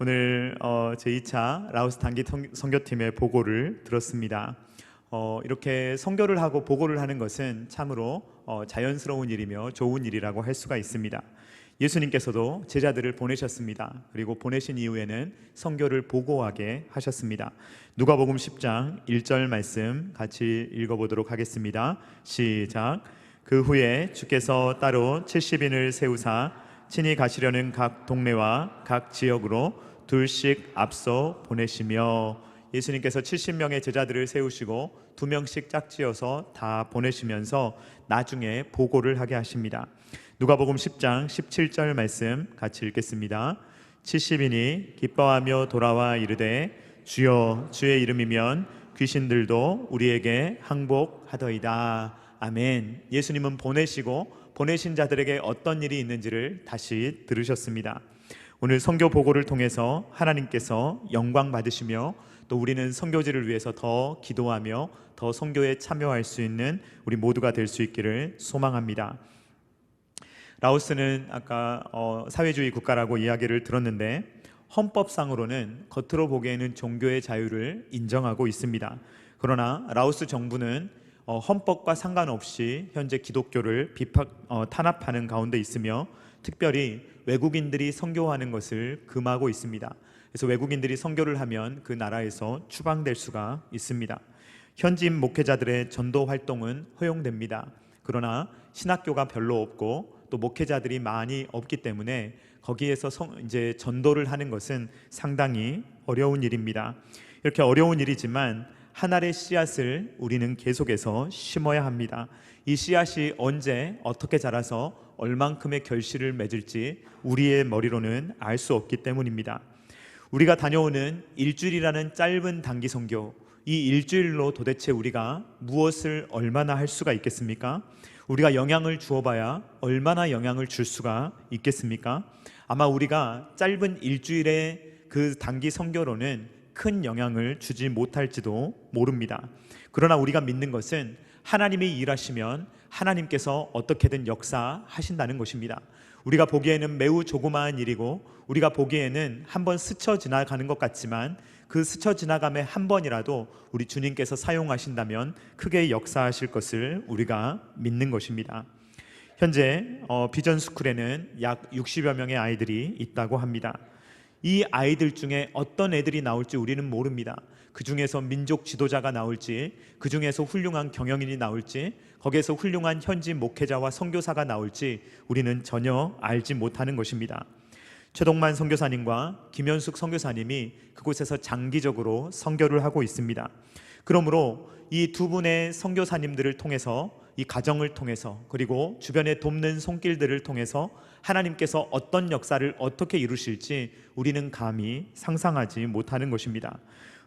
오늘 제2차 라오스 단기 선교팀의 보고를 들었습니다. 이렇게 선교를 하고 보고를 하는 것은 참으로 자연스러운 일이며 좋은 일이라고 할 수가 있습니다. 예수님께서도 제자들을 보내셨습니다. 그리고 보내신 이후에는 선교를 보고하게 하셨습니다. 누가복음 10장 1절 말씀 같이 읽어보도록 하겠습니다. 시작. 그 후에 주께서 따로 70인을 세우사 친히 가시려는 각 동네와 각 지역으로 둘씩 앞서 보내시며, 예수님께서 70명의 제자들을 세우시고 2명씩 짝지어서 다 보내시면서 나중에 보고를 하게 하십니다. 누가복음 10장 17절 말씀 같이 읽겠습니다. 70인이 기뻐하며 돌아와 이르되 주여 주의 이름이면 귀신들도 우리에게 항복하더이다. 아멘. 예수님은 보내시고 보내신 자들에게 어떤 일이 있는지를 다시 들으셨습니다. 오늘 선교 보고를 통해서 하나님께서 영광 받으시며 또 우리는 선교지를 위해서 더 기도하며 더 선교에 참여할 수 있는 우리 모두가 될 수 있기를 소망합니다. 라오스는 아까 사회주의 국가라고 이야기를 들었는데, 헌법상으로는 겉으로 보기에는 종교의 자유를 인정하고 있습니다. 그러나 라오스 정부는 헌법과 상관없이 현재 기독교를 탄압하는 가운데 있으며, 특별히 외국인들이 선교하는 것을 금하고 있습니다. 그래서 외국인들이 선교를 하면 그 나라에서 추방될 수가 있습니다. 현지인 목회자들의 전도 활동은 허용됩니다. 그러나 신학교가 별로 없고 또 목회자들이 많이 없기 때문에 거기에서 이제 전도를 하는 것은 상당히 어려운 일입니다. 이렇게 어려운 일이지만 한 알의 씨앗을 우리는 계속해서 심어야 합니다. 이 씨앗이 언제 어떻게 자라서 얼만큼의 결실을 맺을지 우리의 머리로는 알 수 없기 때문입니다. 우리가 다녀오는 일주일이라는 짧은 단기 선교, 이 일주일로 도대체 우리가 무엇을 얼마나 할 수가 있겠습니까? 우리가 영향을 주어봐야 얼마나 영향을 줄 수가 있겠습니까? 아마 우리가 짧은 일주일의 그 단기 선교로는 큰 영향을 주지 못할지도 모릅니다. 그러나 우리가 믿는 것은 하나님이 일하시면 하나님께서 어떻게든 역사하신다는 것입니다. 우리가 보기에는 매우 조그마한 일이고 우리가 보기에는 한번 스쳐 지나가는 것 같지만 그 스쳐 지나감에 한 번이라도 우리 주님께서 사용하신다면 크게 역사하실 것을 우리가 믿는 것입니다. 현재 비전 스쿨에는 약 60여 명의 아이들이 있다고 합니다. 이 아이들 중에 어떤 애들이 나올지 우리는 모릅니다. 그 중에서 민족 지도자가 나올지, 그 중에서 훌륭한 경영인이 나올지, 거기에서 훌륭한 현지 목회자와 선교사가 나올지 우리는 전혀 알지 못하는 것입니다. 최동만 선교사님과 김현숙 선교사님이 그곳에서 장기적으로 선교를 하고 있습니다. 그러므로 이 두 분의 선교사님들을 통해서, 이 가정을 통해서, 그리고 주변에 돕는 손길들을 통해서 하나님께서 어떤 역사를 어떻게 이루실지 우리는 감히 상상하지 못하는 것입니다.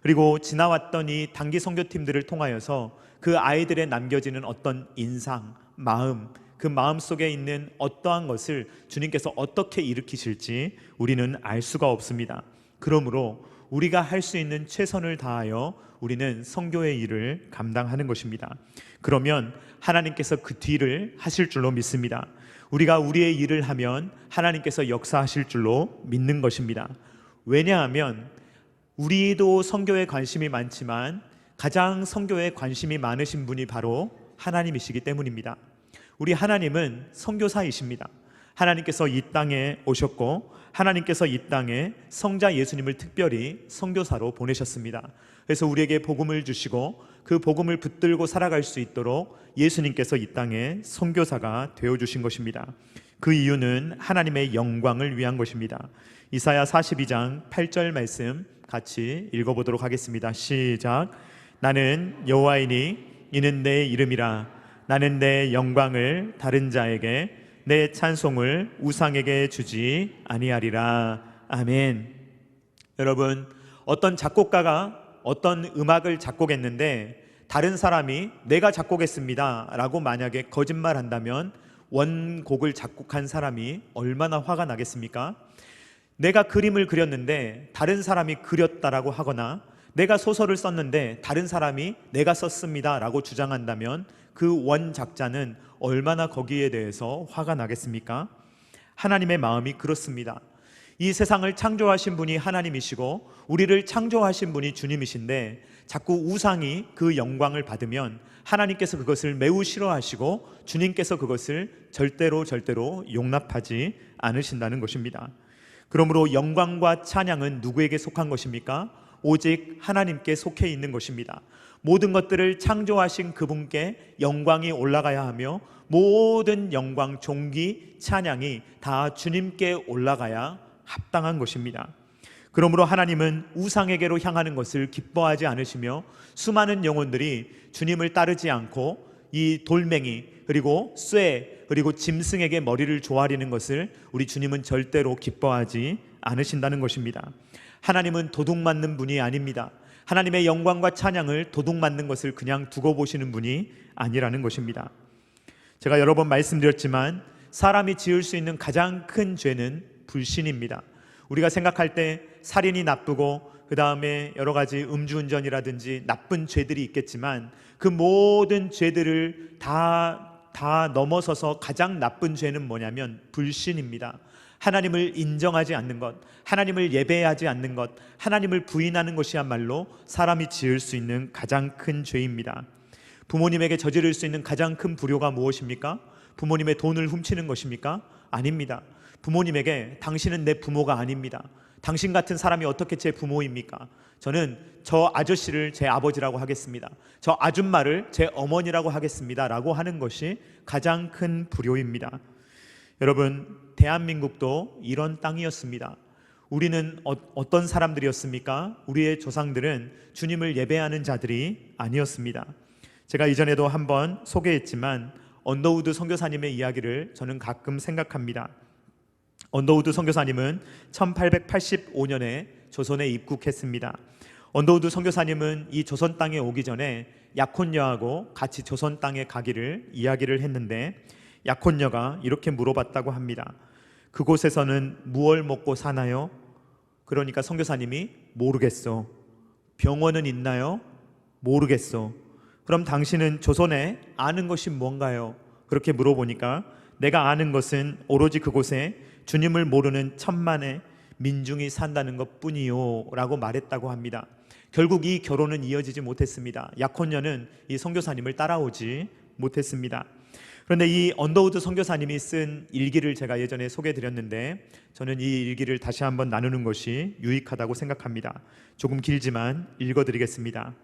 그리고 지나왔던 이 단기 선교팀들을 통하여서 그 아이들의 남겨지는 어떤 인상, 마음, 그 마음 속에 있는 어떠한 것을 주님께서 어떻게 일으키실지 우리는 알 수가 없습니다. 그러므로 우리가 할 수 있는 최선을 다하여 우리는 선교의 일을 감당하는 것입니다. 그러면 하나님께서 그 뒤를 하실 줄로 믿습니다. 우리가 우리의 일을 하면 하나님께서 역사하실 줄로 믿는 것입니다. 왜냐하면 우리도 선교에 관심이 많지만 가장 선교에 관심이 많으신 분이 바로 하나님이시기 때문입니다. 우리 하나님은 선교사이십니다. 하나님께서 이 땅에 오셨고 하나님께서 이 땅에 성자 예수님을 특별히 선교사로 보내셨습니다. 그래서 우리에게 복음을 주시고 그 복음을 붙들고 살아갈 수 있도록 예수님께서 이 땅에 선교사가 되어주신 것입니다. 그 이유는 하나님의 영광을 위한 것입니다. 이사야 42장 8절 말씀 같이 읽어보도록 하겠습니다. 시작. 나는 여호와이니 이는 내 이름이라. 나는 내 영광을 다른 자에게, 내 찬송을 우상에게 주지 아니하리라. 아멘. 여러분, 어떤 작곡가가 어떤 음악을 작곡했는데 다른 사람이 내가 작곡했습니다 라고 만약에 거짓말한다면 원곡을 작곡한 사람이 얼마나 화가 나겠습니까? 내가 그림을 그렸는데 다른 사람이 그렸다라고 하거나 내가 소설을 썼는데 다른 사람이 내가 썼습니다 라고 주장한다면 그 원작자는 얼마나 거기에 대해서 화가 나겠습니까? 하나님의 마음이 그렇습니다. 이 세상을 창조하신 분이 하나님이시고 우리를 창조하신 분이 주님이신데 자꾸 우상이 그 영광을 받으면 하나님께서 그것을 매우 싫어하시고 주님께서 그것을 절대로 용납하지 않으신다는 것입니다. 그러므로 영광과 찬양은 누구에게 속한 것입니까? 오직 하나님께 속해 있는 것입니다. 모든 것들을 창조하신 그분께 영광이 올라가야 하며 모든 영광, 존귀, 찬양이 다 주님께 올라가야 합당한 것입니다. 그러므로 하나님은 우상에게로 향하는 것을 기뻐하지 않으시며 수많은 영혼들이 주님을 따르지 않고 이 돌멩이 그리고 쇠 그리고 짐승에게 머리를 조아리는 것을 우리 주님은 절대로 기뻐하지 않으신다는 것입니다. 하나님은 도둑맞는 분이 아닙니다. 하나님의 영광과 찬양을 도둑맞는 것을 그냥 두고 보시는 분이 아니라는 것입니다. 제가 여러 번 말씀드렸지만 사람이 지을 수 있는 가장 큰 죄는 불신입니다. 우리가 생각할 때 살인이 나쁘고 그 다음에 여러 가지 음주운전이라든지 나쁜 죄들이 있겠지만 그 모든 죄들을 다 넘어서서 가장 나쁜 죄는 뭐냐면 불신입니다. 하나님을 인정하지 않는 것, 하나님을 예배하지 않는 것, 하나님을 부인하는 것이야말로 사람이 지을 수 있는 가장 큰 죄입니다. 부모님에게 저지를 수 있는 가장 큰 불효가 무엇입니까? 부모님의 돈을 훔치는 것입니까? 아닙니다. 부모님에게 당신은 내 부모가 아닙니다. 당신 같은 사람이 어떻게 제 부모입니까? 저는 저 아저씨를 제 아버지라고 하겠습니다. 저 아줌마를 제 어머니라고 하겠습니다 라고 하는 것이 가장 큰 불효입니다. 여러분, 대한민국도 이런 땅이었습니다. 우리는 어떤 사람들이었습니까? 우리의 조상들은 주님을 예배하는 자들이 아니었습니다. 제가 이전에도 한번 소개했지만 언더우드 선교사님의 이야기를 저는 가끔 생각합니다. 언더우드 선교사님은 1885년에 조선에 입국했습니다. 언더우드 선교사님은 이 조선 땅에 오기 전에 약혼녀하고 같이 조선 땅에 가기를 이야기를 했는데 약혼녀가 이렇게 물어봤다고 합니다. 그곳에서는 무얼 먹고 사나요? 그러니까 선교사님이 모르겠어. 병원은 있나요? 모르겠어. 그럼 당신은 조선에 아는 것이 뭔가요? 그렇게 물어보니까 내가 아는 것은 오로지 그곳에 주님을 모르는 천만의 민중이 산다는 것뿐이요 라고 말했다고 합니다. 결국 이 결혼은 이어지지 못했습니다. 약혼녀는 이 선교사님을 따라오지 못했습니다. 그런데 이 언더우드 선교사님이 쓴 일기를 제가 예전에 소개해드렸는데 저는 이 일기를 다시 한번 나누는 것이 유익하다고 생각합니다. 조금 길지만 읽어드리겠습니다.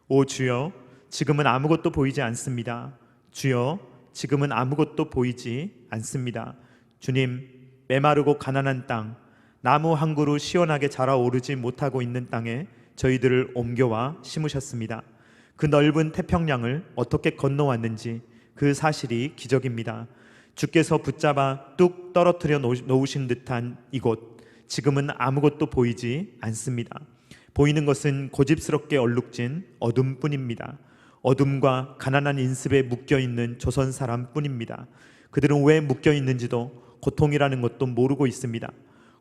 오 주여, 지금은 아무것도 보이지 않습니다. 주여, 지금은 아무것도 보이지 않습니다. 주님, 메마르고 가난한 땅, 나무 한 그루 시원하게 자라오르지 못하고 있는 땅에 저희들을 옮겨와 심으셨습니다. 그 넓은 태평양을 어떻게 건너왔는지 그 사실이 기적입니다. 주께서 붙잡아 뚝 떨어뜨려 놓으신 듯한 이곳, 지금은 아무것도 보이지 않습니다. 보이는 것은 고집스럽게 얼룩진 어둠뿐입니다. 어둠과 가난한 인습에 묶여있는 조선 사람뿐입니다. 그들은 왜 묶여있는지도 고통이라는 것도 모르고 있습니다.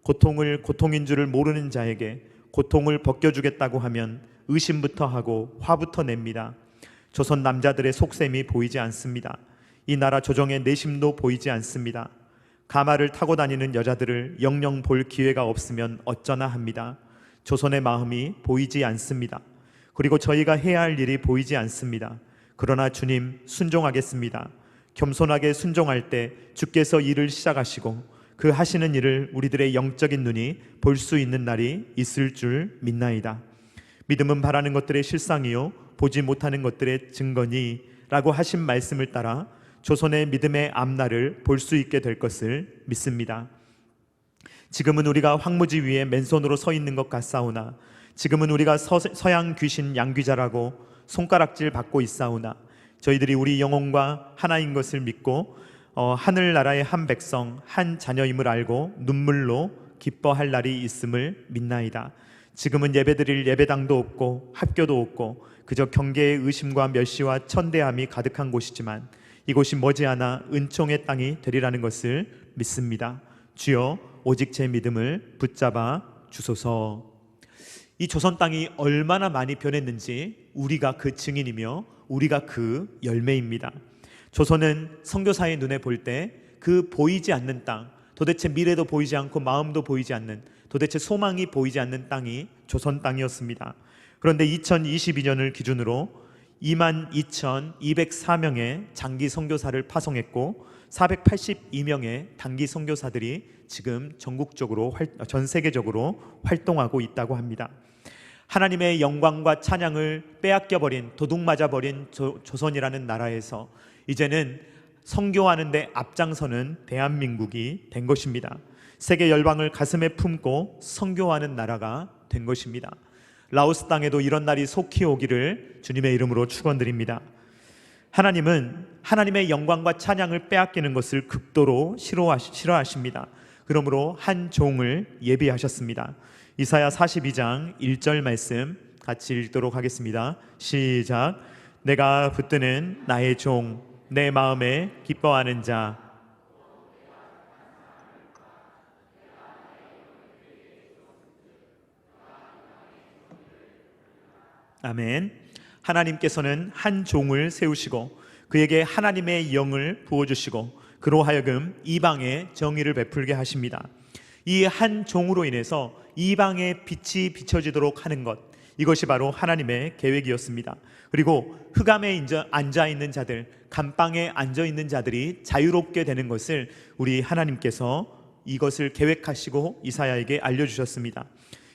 고통을 고통인 줄을 모르는 자에게 고통을 벗겨주겠다고 하면 의심부터 하고 화부터 냅니다. 조선 남자들의 속셈이 보이지 않습니다. 이 나라 조정의 내심도 보이지 않습니다. 가마를 타고 다니는 여자들을 영영 볼 기회가 없으면 어쩌나 합니다. 조선의 마음이 보이지 않습니다. 그리고 저희가 해야 할 일이 보이지 않습니다. 그러나 주님, 순종하겠습니다. 겸손하게 순종할 때 주께서 일을 시작하시고 그 하시는 일을 우리들의 영적인 눈이 볼 수 있는 날이 있을 줄 믿나이다. 믿음은 바라는 것들의 실상이요 보지 못하는 것들의 증거니 라고 하신 말씀을 따라 조선의 믿음의 앞날을 볼 수 있게 될 것을 믿습니다. 지금은 우리가 황무지 위에 맨손으로 서 있는 것 같사오나 지금은 우리가 서양 귀신 양귀자라고 손가락질 받고 있사오나 저희들이 우리 영혼과 하나인 것을 믿고 하늘나라의 한 백성 한 자녀임을 알고 눈물로 기뻐할 날이 있음을 믿나이다. 지금은 예배드릴 예배당도 없고 학교도 없고 그저 경계의 의심과 멸시와 천대함이 가득한 곳이지만 이곳이 머지않아 은총의 땅이 되리라는 것을 믿습니다. 주여, 오직 제 믿음을 붙잡아 주소서. 이 조선 땅이 얼마나 많이 변했는지 우리가 그 증인이며 우리가 그 열매입니다. 조선은 선교사의 눈에 볼 때 그 보이지 않는 땅, 도대체 미래도 보이지 않고 마음도 보이지 않는, 도대체 소망이 보이지 않는 땅이 조선 땅이었습니다. 그런데 2022년을 기준으로 22,204명의 장기 선교사를 파송했고 482명의 단기 선교사들이 지금 전국적으로 전 세계적으로 활동하고 있다고 합니다. 하나님의 영광과 찬양을 빼앗겨버린, 도둑맞아버린 조선이라는 나라에서 이제는 선교하는 데 앞장서는 대한민국이 된 것입니다. 세계 열방을 가슴에 품고 선교하는 나라가 된 것입니다. 라오스 땅에도 이런 날이 속히 오기를 주님의 이름으로 축원드립니다. 하나님은 하나님의 영광과 찬양을 빼앗기는 것을 극도로 싫어하십니다. 그러므로 한 종을 예비하셨습니다. 이사야 42장 1절 말씀 같이 읽도록 하겠습니다. 시작. 내가 붙드는 나의 종, 내 마음에 기뻐하는 자. 아멘. 하나님께서는 한 종을 세우시고 그에게 하나님의 영을 부어주시고 그로 하여금 이방에 정의를 베풀게 하십니다. 이 한 종으로 인해서 이방의 빛이 비춰지도록 하는 것, 이것이 바로 하나님의 계획이었습니다. 그리고 흑암에 앉아있는 자들, 감방에 앉아있는 자들이 자유롭게 되는 것을 우리 하나님께서 이것을 계획하시고 이사야에게 알려주셨습니다.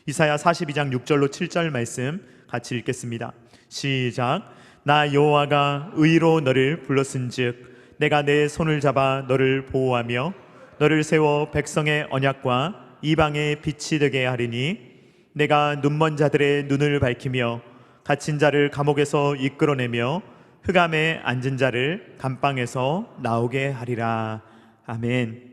이사야 42장 6절로 7절 말씀 같이 읽겠습니다. 시작. 나 여호와가 의로 너를 불렀은즉 내가 내 손을 잡아 너를 보호하며 너를 세워 백성의 언약과 이방의 빛이 되게 하리니 내가 눈먼 자들의 눈을 밝히며 갇힌 자를 감옥에서 이끌어내며 흑암에 앉은 자를 감방에서 나오게 하리라. 아멘.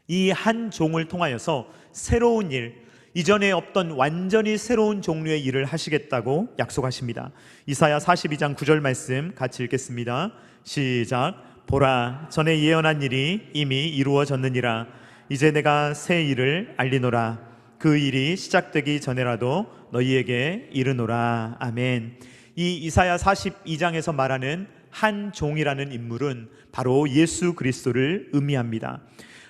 이 한 종을 통하여서 새로운 일, 이전에 없던 완전히 새로운 종류의 일을 하시겠다고 약속하십니다. 이사야 42장 9절 말씀 같이 읽겠습니다. 시작. 보라, 전에 예언한 일이 이미 이루어졌느니라. 이제 내가 새 일을 알리노라. 그 일이 시작되기 전에라도 너희에게 이르노라. 아멘. 이 이사야 42장에서 말하는 한 종이라는 인물은 바로 예수 그리스도를 의미합니다.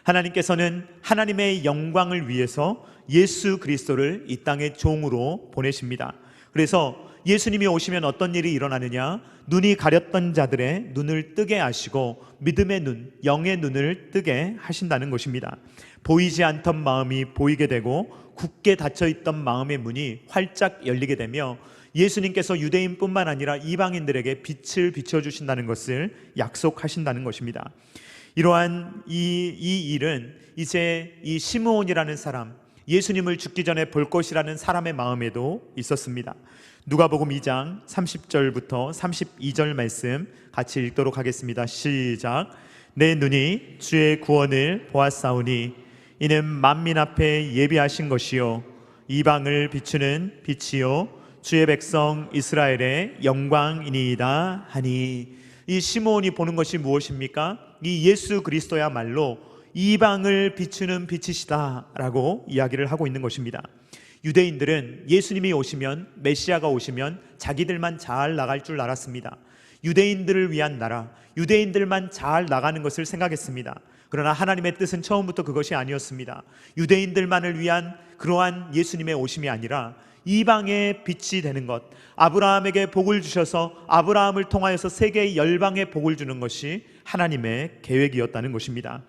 하나님께서는 하나님의 영광을 위해서 예수 그리스도를 이 땅의 종으로 보내십니다. 그래서 예수님이 오시면 어떤 일이 일어나느냐? 눈이 가렸던 자들의 눈을 뜨게 하시고 믿음의 눈, 영의 눈을 뜨게 하신다는 것입니다. 보이지 않던 마음이 보이게 되고 굳게 닫혀있던 마음의 문이 활짝 열리게 되며 예수님께서 유대인뿐만 아니라 이방인들에게 빛을 비춰주신다는 것을 약속하신다는 것입니다. 이러한 이 일은 이제 이 시므온이라는 사람, 예수님을 죽기 전에 볼 것이라는 사람의 마음에도 있었습니다. 누가복음 2장 30절부터 32절 말씀 같이 읽도록 하겠습니다. 시작. 내 눈이 주의 구원을 보았사오니 이는 만민 앞에 예비하신 것이요 이방을 비추는 빛이요 주의 백성 이스라엘의 영광이니이다 하니. 이 시므온이 보는 것이 무엇입니까? 이 예수 그리스도야말로 이방을 비추는 빛이시다 라고 이야기를 하고 있는 것입니다. 유대인들은 예수님이 오시면, 메시아가 오시면 자기들만 잘 나갈 줄 알았습니다. 유대인들을 위한 나라, 유대인들만 잘 나가는 것을 생각했습니다. 그러나 하나님의 뜻은 처음부터 그것이 아니었습니다. 유대인들만을 위한 그러한 예수님의 오심이 아니라 이방의 빛이 되는 것, 아브라함에게 복을 주셔서 아브라함을 통하여서 세계 열방에 복을 주는 것이 하나님의 계획이었다는 것입니다.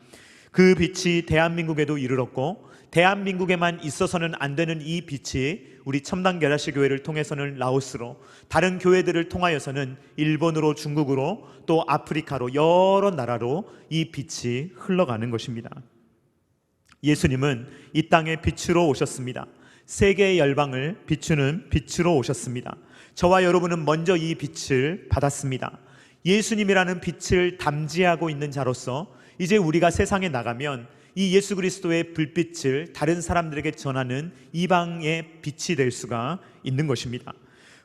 그 빛이 대한민국에도 이르렀고 대한민국에만 있어서는 안 되는 이 빛이 우리 첨단계라시 교회를 통해서는 라오스로, 다른 교회들을 통하여서는 일본으로, 중국으로, 또 아프리카로, 여러 나라로 이 빛이 흘러가는 것입니다. 예수님은 이 땅에 빛으로 오셨습니다. 세계의 열방을 비추는 빛으로 오셨습니다. 저와 여러분은 먼저 이 빛을 받았습니다. 예수님이라는 빛을 담지하고 있는 자로서 이제 우리가 세상에 나가면 이 예수 그리스도의 불빛을 다른 사람들에게 전하는 이방의 빛이 될 수가 있는 것입니다.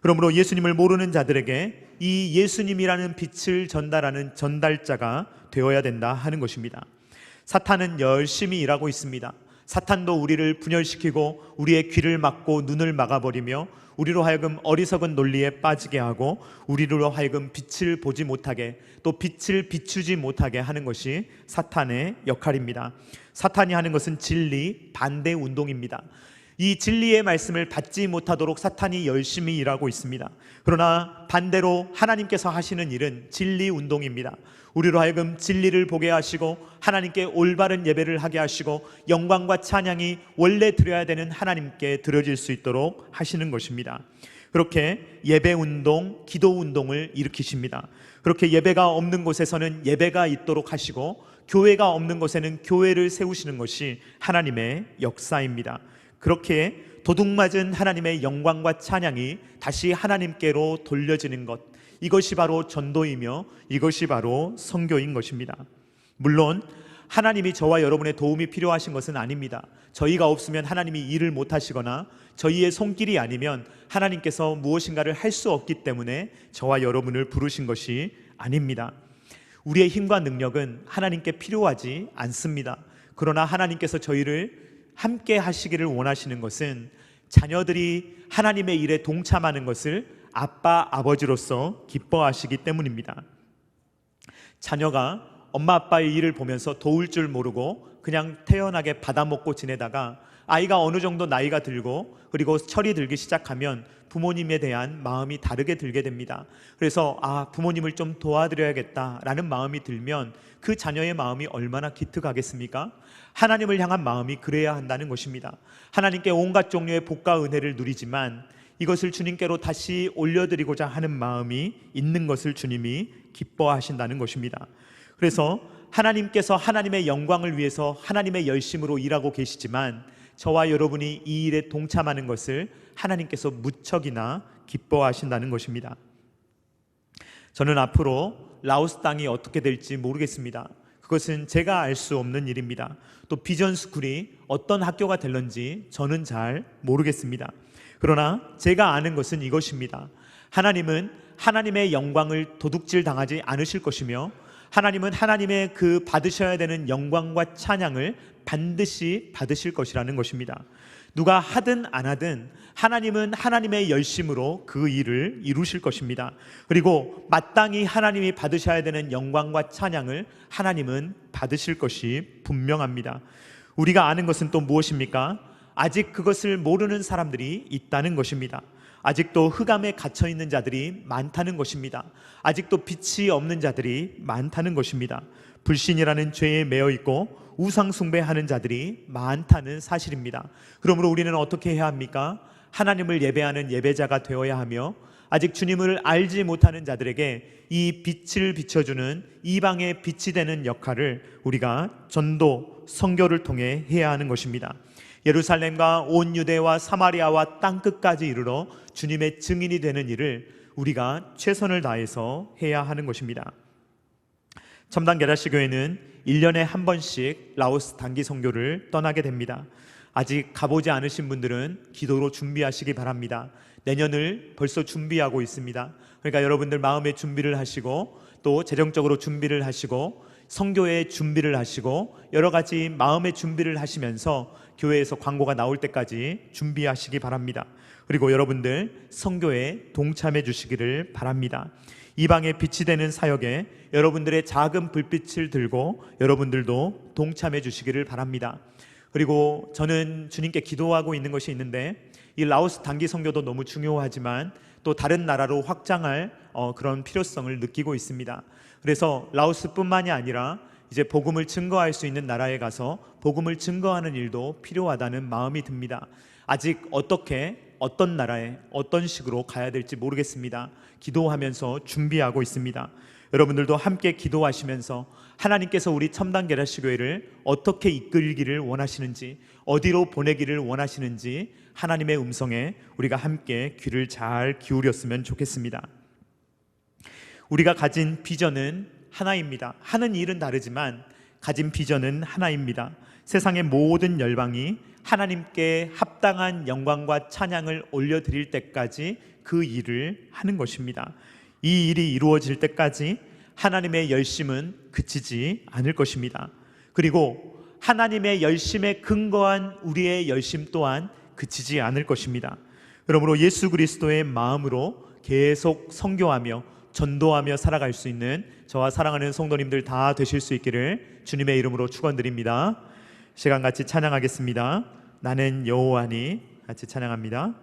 그러므로 예수님을 모르는 자들에게 이 예수님이라는 빛을 전달하는 전달자가 되어야 된다 하는 것입니다. 사탄은 열심히 일하고 있습니다. 사탄도 우리를 분열시키고 우리의 귀를 막고 눈을 막아버리며 우리로 하여금 어리석은 논리에 빠지게 하고 우리로 하여금 빛을 보지 못하게, 또 빛을 비추지 못하게 하는 것이 사탄의 역할입니다. 사탄이 하는 것은 진리 반대 운동입니다. 이 진리의 말씀을 받지 못하도록 사탄이 열심히 일하고 있습니다. 그러나 반대로 하나님께서 하시는 일은 진리 운동입니다. 우리로 하여금 진리를 보게 하시고 하나님께 올바른 예배를 하게 하시고 영광과 찬양이 원래 드려야 되는 하나님께 드려질 수 있도록 하시는 것입니다. 그렇게 예배 운동, 기도 운동을 일으키십니다. 그렇게 예배가 없는 곳에서는 예배가 있도록 하시고 교회가 없는 곳에는 교회를 세우시는 것이 하나님의 역사입니다. 그렇게 도둑맞은 하나님의 영광과 찬양이 다시 하나님께로 돌려지는 것, 이것이 바로 전도이며 이것이 바로 선교인 것입니다. 물론 하나님이 저와 여러분의 도움이 필요하신 것은 아닙니다. 저희가 없으면 하나님이 일을 못하시거나 저희의 손길이 아니면 하나님께서 무엇인가를 할 수 없기 때문에 저와 여러분을 부르신 것이 아닙니다. 우리의 힘과 능력은 하나님께 필요하지 않습니다. 그러나 하나님께서 저희를 함께 하시기를 원하시는 것은 자녀들이 하나님의 일에 동참하는 것을 아빠, 아버지로서 기뻐하시기 때문입니다. 자녀가 엄마, 아빠의 일을 보면서 도울 줄 모르고 그냥 태연하게 받아먹고 지내다가 아이가 어느 정도 나이가 들고 그리고 철이 들기 시작하면 부모님에 대한 마음이 다르게 들게 됩니다. 그래서 부모님을 좀 도와드려야겠다라는 마음이 들면 그 자녀의 마음이 얼마나 기특하겠습니까? 하나님을 향한 마음이 그래야 한다는 것입니다. 하나님께 온갖 종류의 복과 은혜를 누리지만 이것을 주님께로 다시 올려드리고자 하는 마음이 있는 것을 주님이 기뻐하신다는 것입니다. 그래서 하나님께서 하나님의 영광을 위해서 하나님의 열심으로 일하고 계시지만 저와 여러분이 이 일에 동참하는 것을 하나님께서 무척이나 기뻐하신다는 것입니다. 저는 앞으로 라오스 땅이 어떻게 될지 모르겠습니다. 그것은 제가 알 수 없는 일입니다. 또 비전 스쿨이 어떤 학교가 될런지 저는 잘 모르겠습니다. 그러나 제가 아는 것은 이것입니다. 하나님은 하나님의 영광을 도둑질 당하지 않으실 것이며 하나님은 하나님의 그 받으셔야 되는 영광과 찬양을 반드시 받으실 것이라는 것입니다. 누가 하든 안 하든 하나님은 하나님의 열심으로 그 일을 이루실 것입니다. 그리고 마땅히 하나님이 받으셔야 되는 영광과 찬양을 하나님은 받으실 것이 분명합니다. 우리가 아는 것은 또 무엇입니까? 아직 그것을 모르는 사람들이 있다는 것입니다. 아직도 흑암에 갇혀 있는 자들이 많다는 것입니다. 아직도 빛이 없는 자들이 많다는 것입니다. 불신이라는 죄에 매여 있고 우상 숭배하는 자들이 많다는 사실입니다. 그러므로 우리는 어떻게 해야 합니까? 하나님을 예배하는 예배자가 되어야 하며 아직 주님을 알지 못하는 자들에게 이 빛을 비춰주는 이방의 빛이 되는 역할을 우리가 전도, 선교를 통해 해야 하는 것입니다. 예루살렘과 온 유대와 사마리아와 땅끝까지 이르러 주님의 증인이 되는 일을 우리가 최선을 다해서 해야 하는 것입니다. 첨단 게라시 교회는 1년에 한 번씩 라오스 단기 선교를 떠나게 됩니다. 아직 가보지 않으신 분들은 기도로 준비하시기 바랍니다. 내년을 벌써 준비하고 있습니다. 그러니까 여러분들 마음의 준비를 하시고 또 재정적으로 준비를 하시고 선교의 준비를 하시고 여러 가지 마음의 준비를 하시면서 교회에서 광고가 나올 때까지 준비하시기 바랍니다. 그리고 여러분들 선교에 동참해 주시기를 바랍니다. 이방의 빛이 되는 사역에 여러분들의 작은 불빛을 들고 여러분들도 동참해 주시기를 바랍니다. 그리고 저는 주님께 기도하고 있는 것이 있는데 이 라오스 단기 선교도 너무 중요하지만 또 다른 나라로 확장할 그런 필요성을 느끼고 있습니다. 그래서 라오스뿐만이 아니라 이제 복음을 증거할 수 있는 나라에 가서 복음을 증거하는 일도 필요하다는 마음이 듭니다. 아직 어떻게 어떤 나라에 어떤 식으로 가야 될지 모르겠습니다. 기도하면서 준비하고 있습니다. 여러분들도 함께 기도하시면서 하나님께서 우리 첨단 게라시 교회를 어떻게 이끌기를 원하시는지, 어디로 보내기를 원하시는지 하나님의 음성에 우리가 함께 귀를 잘 기울였으면 좋겠습니다. 우리가 가진 비전은 하나입니다. 하는 일은 다르지만 가진 비전은 하나입니다. 세상의 모든 열방이 하나님께 합당한 영광과 찬양을 올려드릴 때까지 그 일을 하는 것입니다. 이 일이 이루어질 때까지 하나님의 열심은 그치지 않을 것입니다. 그리고 하나님의 열심에 근거한 우리의 열심 또한 그치지 않을 것입니다. 그러므로 예수 그리스도의 마음으로 계속 선교하며 전도하며 살아갈 수 있는 저와 사랑하는 성도님들 다 되실 수 있기를 주님의 이름으로 축원드립니다. 시간 같이 찬양하겠습니다. 나는 여호와니. 같이 찬양합니다.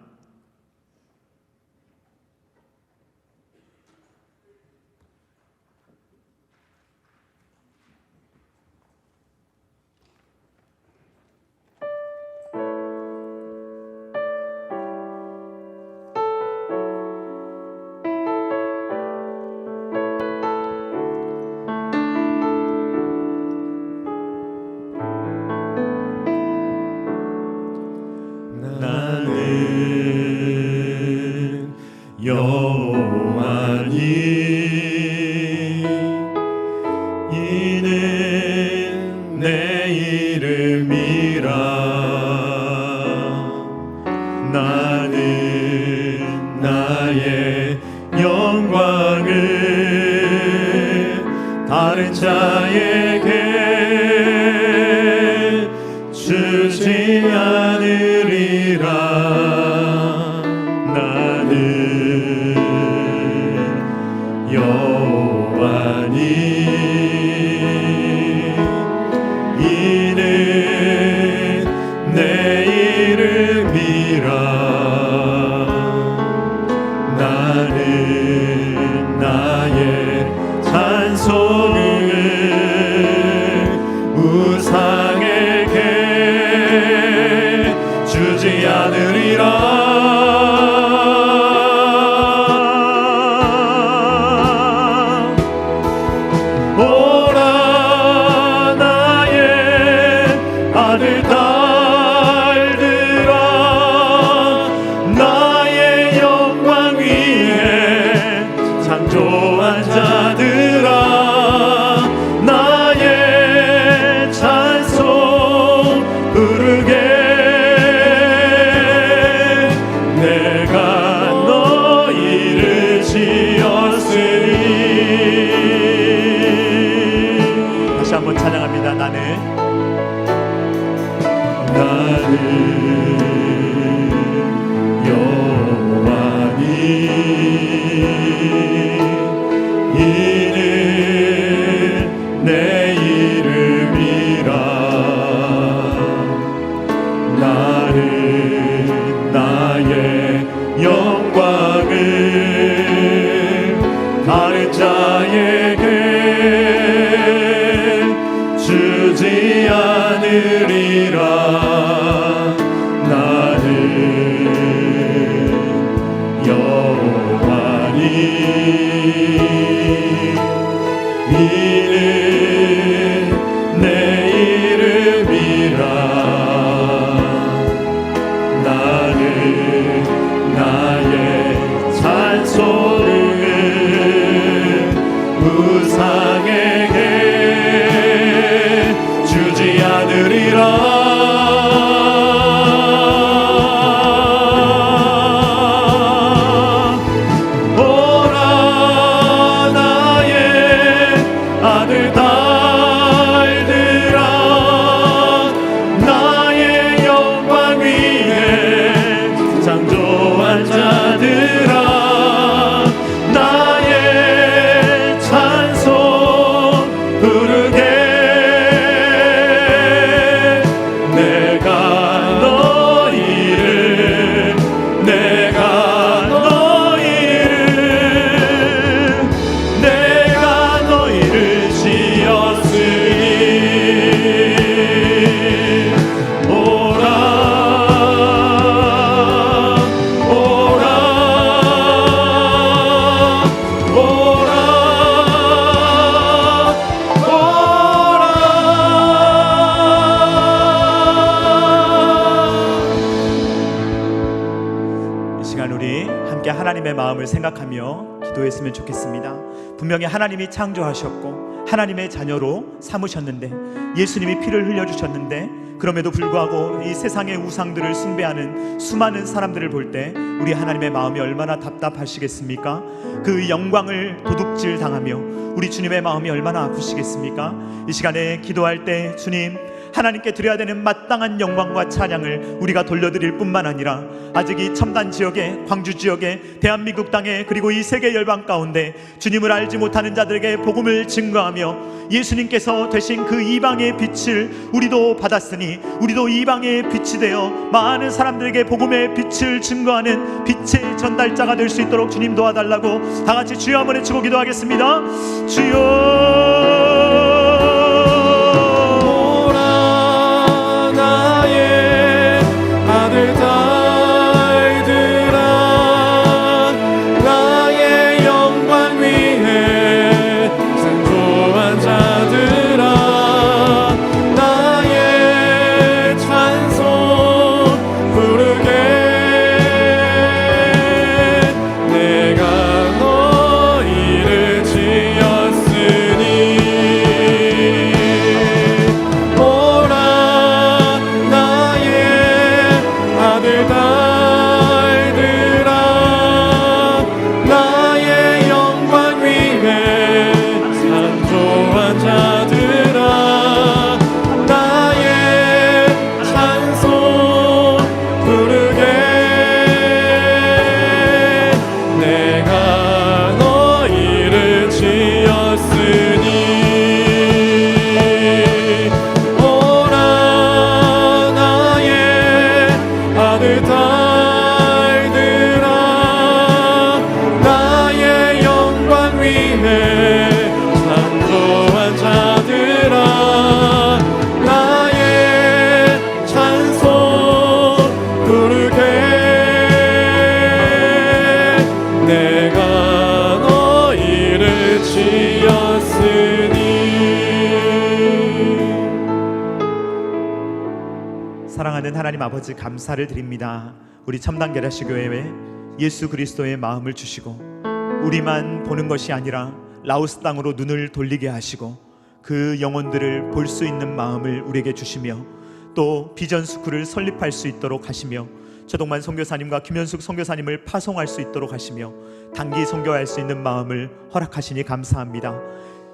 나는 여호와니 이는 내 이름이라 나는 나의 영광을 다른 자에게 주지 않으리라 나는 여호와니 이는 내 이름이라 나는 나의 찬송을 우상에게 주지 않으리라 오라 나의 아들 딸들아 나의 영광 위에 창조한 자들아 나의 찬송 부르게 내가 너희를 지었으니 다시 한번 찬양합니다. 나는 여호와니 이는 내 이름이라 나는 나의 영광을 다른 자에게 주지 않으리라 나는 여호와니 이는 내 이름이라 나는 나의 찬송을 우상에게 주지 않으리라 오라 나의 아들 딸들아 나의 영광 위에 창조한 자들아 나의 찬송 부르게 내가 너희를 지었으니 오라 오라 오라 이 시간 우리 함께 하나님의 마음을 생각하며 기도했으면 좋겠습니다. 분명히 하나님이 창조하셨고 하나님의 자녀로 삼으셨는데 예수님이 피를 흘려주셨는데 그럼에도 불구하고 이 세상의 우상들을 숭배하는 수많은 사람들을 볼 때 우리 하나님의 마음이 얼마나 답답하시겠습니까? 그 영광을 도둑질 당하며 우리 주님의 마음이 얼마나 아프시겠습니까? 이 시간에 기도할 때 주님 하나님께 드려야 되는 마땅한 영광과 찬양을 우리가 돌려드릴 뿐만 아니라 아직 이 첨단 지역에, 광주 지역에, 대한민국 땅에, 그리고 이 세계 열방 가운데 주님을 알지 못하는 자들에게 복음을 증거하며 예수님께서 되신 그 이방의 빛을 우리도 받았으니 우리도 이방의 빛이 되어 많은 사람들에게 복음의 빛을 증거하는 빛의 전달자가 될 수 있도록 주님 도와달라고 다 같이 주여 한번 외치고 기도하겠습니다. 주여, 아들 딸들아 나의 영광 위에 상조한 자들아 나의 찬송 부르게 내가 너희를 지었으니 오라 나의 아들 딸들아 나의 영광 위에 상조한 자들아 나의 찬송 부르게 내가 너희를 지었으니 오라 나의 아들 딸들아 나의 영광 위에 상조한 자들아 나의 찬송 부르게 내가 너희를 지었으니. 사랑하는 하나님 아버지, 감사를 드립니다. 우리 첨단 계라시 교회에 예수 그리스도의 마음을 주시고 우리만 보는 것이 아니라 라오스 땅으로 눈을 돌리게 하시고 그 영혼들을 볼 수 있는 마음을 우리에게 주시며 또 비전 스쿨을 설립할 수 있도록 하시며 최동만 선교사님과 김현숙 선교사님을 파송할 수 있도록 하시며 단기 선교할 수 있는 마음을 허락하시니 감사합니다.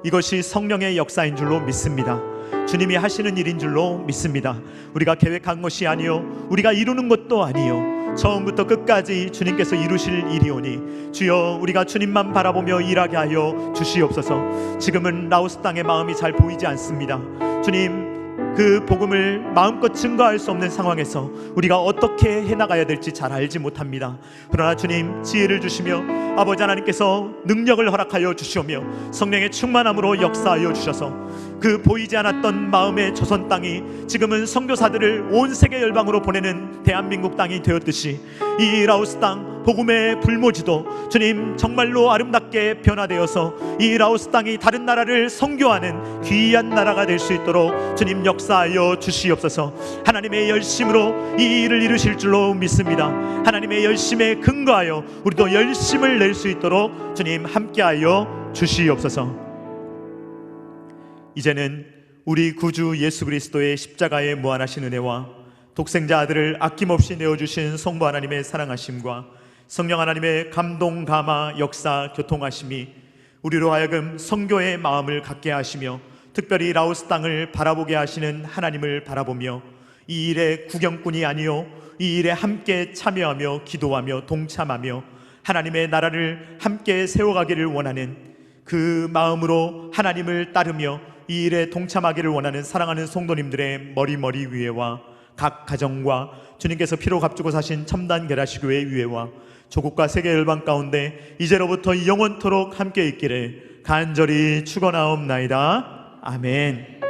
이것이 성령의 역사인 줄로 믿습니다. 주님이 하시는 일인 줄로 믿습니다. 우리가 계획한 것이 아니요 우리가 이루는 것도 아니요 처음부터 끝까지 주님께서 이루실 일이오니 주여 우리가 주님만 바라보며 일하게 하여 주시옵소서. 지금은 라오스 땅의 마음이 잘 보이지 않습니다. 주님, 그 복음을 마음껏 증거할 수 없는 상황에서 우리가 어떻게 해나가야 될지 잘 알지 못합니다. 그러나 주님, 지혜를 주시며 아버지 하나님께서 능력을 허락하여 주시오며 성령의 충만함으로 역사하여 주셔서 그 보이지 않았던 마음의 조선 땅이 지금은 선교사들을 온 세계 열방으로 보내는 대한민국 땅이 되었듯이 이 라오스 땅 복음의 불모지도 주님 정말로 아름답게 변화되어서 이 라오스 땅이 다른 나라를 선교하는 귀한 나라가 될 수 있도록 주님 역사하여 주시옵소서. 하나님의 열심으로 이 일을 이루실 줄로 믿습니다. 하나님의 열심에 근거하여 우리도 열심을 낼 수 있도록 주님 함께하여 주시옵소서. 이제는 우리 구주 예수 그리스도의 십자가의 무한하신 은혜와 독생자 아들을 아낌없이 내어주신 성부 하나님의 사랑하심과 성령 하나님의 감동, 감화, 역사, 교통하심이 우리로 하여금 선교의 마음을 갖게 하시며 특별히 라오스 땅을 바라보게 하시는 하나님을 바라보며 이 일의 구경꾼이 아니요 이 일에 함께 참여하며 기도하며 동참하며 하나님의 나라를 함께 세워가기를 원하는 그 마음으로 하나님을 따르며 이 일에 동참하기를 원하는 사랑하는 성도님들의 머리 위에와 각 가정과 주님께서 피로 값주고 사신 첨단 계라시 교회 위에와 조국과 세계 열방 가운데 이제로부터 영원토록 함께 있기를 간절히 축원하옵나이다. 아멘.